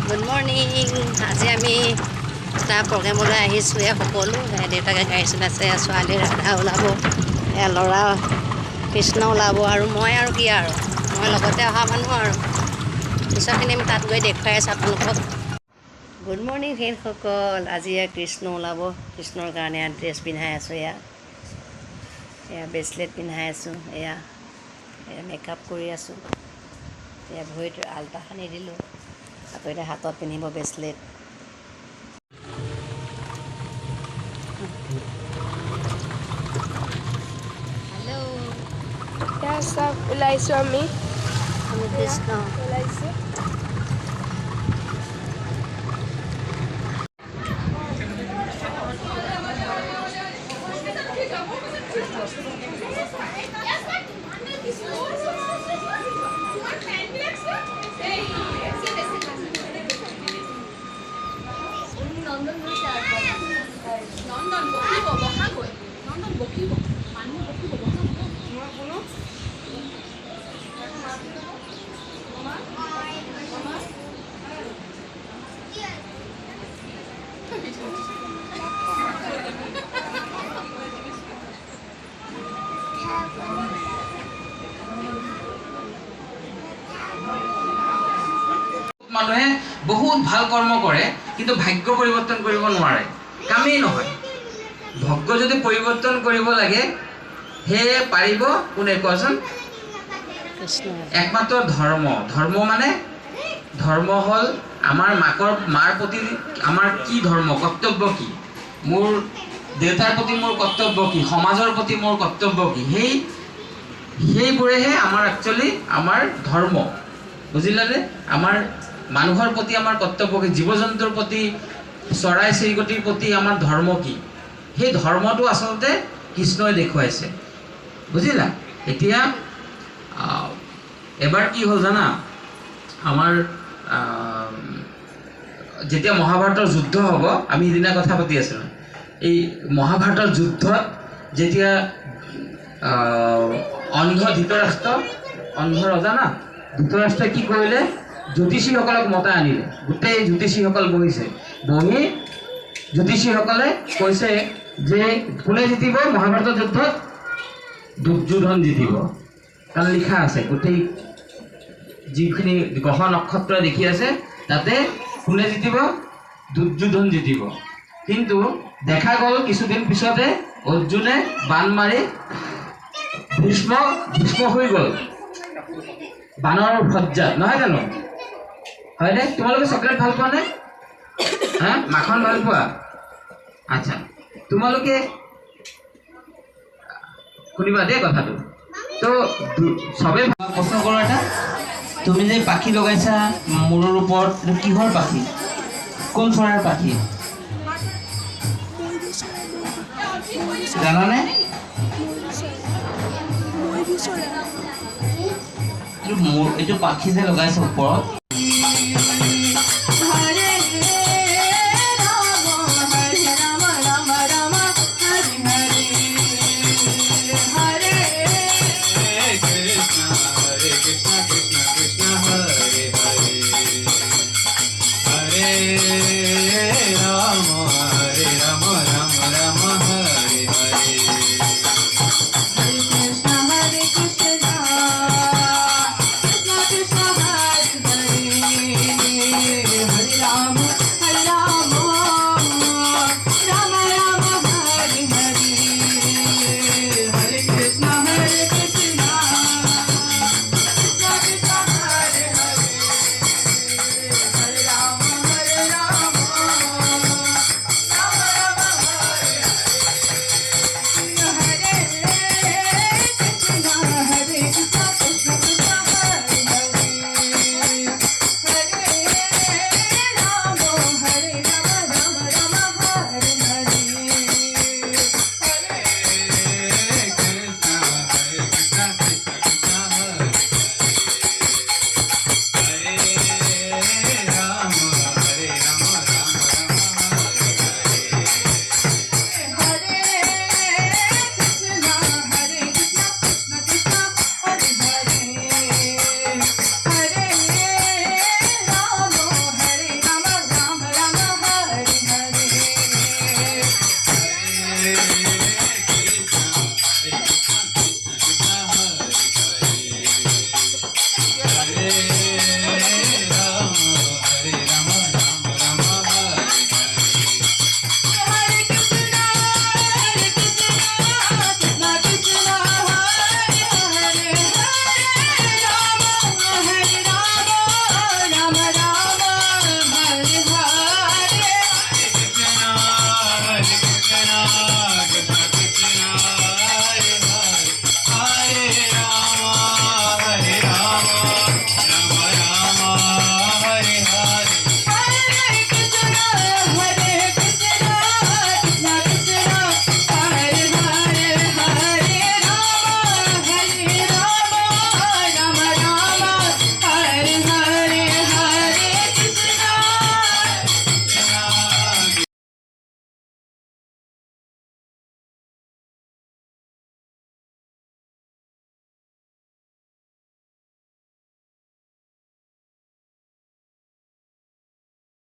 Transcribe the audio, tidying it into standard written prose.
Good morning. আজি আমি এটা প্ৰগ্ৰেমলৈ আহিছোঁ। সকলো দেউতাকে গাড়ী চলাইছে, ছোৱালী ৰাধা ওলাব, ল'ৰা কৃষ্ণ ওলাব, আৰু মই আৰু কি আৰু মই লগতে অহা মানুহ আৰু পিছৰখিনি আমি তাত গৈ দেখুৱাই আছোঁ আপোনালোকক। গুড মৰ্ণিং ফ্ৰেণ্ডসকল। আজি কৃষ্ণ ওলাব। কৃষ্ণৰ কাৰণে ড্ৰেছ পিন্ধাই আছোঁ। এয়া ব্ৰেচলেট পিন্ধাই আছোঁ। এয়া মেকআপ কৰি আছোঁ। এয়া ভৰিত আলতা সানি দিলোঁ। আকৌ এতিয়া হাতত পিন্ধিব ব্ৰেচলেট। হেল্ল', চব ওলাইছোঁ আমি কৃষ্ণ ওলাইছোঁ। মানুহে বহুত ভাল কৰ্ম কৰে, কিন্তু ভাগ্য পৰিৱৰ্তন কৰিব নোৱাৰে, কামেই নহয়। ভাগ্য যদি পৰিৱৰ্তন কৰিব লাগে, সেয়ে পাৰিব কোনে কোৱাচোন? একমাত্ৰ ধৰ্ম। ধৰ্ম মানে ধৰ্ম হ'ল আমাৰ মাৰ প্ৰতি আমাৰ কি ধৰ্ম, কৰ্তব্য কি, মোৰ দেউতাৰ প্ৰতি মোৰ কৰ্তব্য কি, সমাজৰ প্ৰতি মোৰ কৰ্তব্য কি, সেইবোৰেহে আমাৰ একচুৱেলি আমাৰ ধৰ্ম। বুজিলানে? আমাৰ মানুহৰ প্ৰতি আমাৰ কৰ্তব্য কি, জীৱ জন্তুৰ প্ৰতি, চৰাই চিৰিকটিৰ প্ৰতি আমাৰ ধৰ্ম কি, সেই ধৰ্মটো আচলতে কৃষ্ণই দেখুৱাইছে। বুজিলা? এতিয়া এবাৰ কি হ'ল জানা, আমাৰ যেতিয়া মহাভাৰতৰ যুদ্ধ হ'ব, আমি সিদিনা কথা পাতি আছিলোঁ, এই মহাভাৰতৰ যুদ্ধত যেতিয়া অন্ধ ৰজা না, ধৃতৰাষ্ট্ৰই কি কৰিলে, জ্যোতিষীসকলক মতাই আনিলে। গোটেই জ্যোতিষীসকল বহিছে, বহি জ্যোতিষীসকলে কৈছে যে কোনে জিতিব মহাভাৰতৰ যুদ্ধত? দুৰ্যোধন জিতিব। কাৰণ লিখা আছে, গোটেই যিখিনি গ্ৰহ নক্ষত্ৰ দেখি আছে তাতে কোনে জিতিব? দুৰ্যোধন জিতিব। কিন্তু দেখা গ'ল কিছুদিন পিছতে অৰ্জুনে বাণ মাৰি ভীষ্ম হৈ গ'ল বানৰ সজ্জাত, নহয় জানো? হয়নে? তোমালোকে চকলেট ভাল পোৱা নে? হা, মাখন ভাল পোৱা? আচ্ছা, তোমালোকে শুনিবা দেই কথাটো। তো চবেই প্ৰশ্ন কৰোঁ এটা, তুমি যে পাখি লগাইছা মূৰৰ ওপৰত, কিহৰ পাখি? কোন চৰাইৰ পাখি জানানে? এইটো পাখি যে লগাইছে ওপৰত, Hare Rama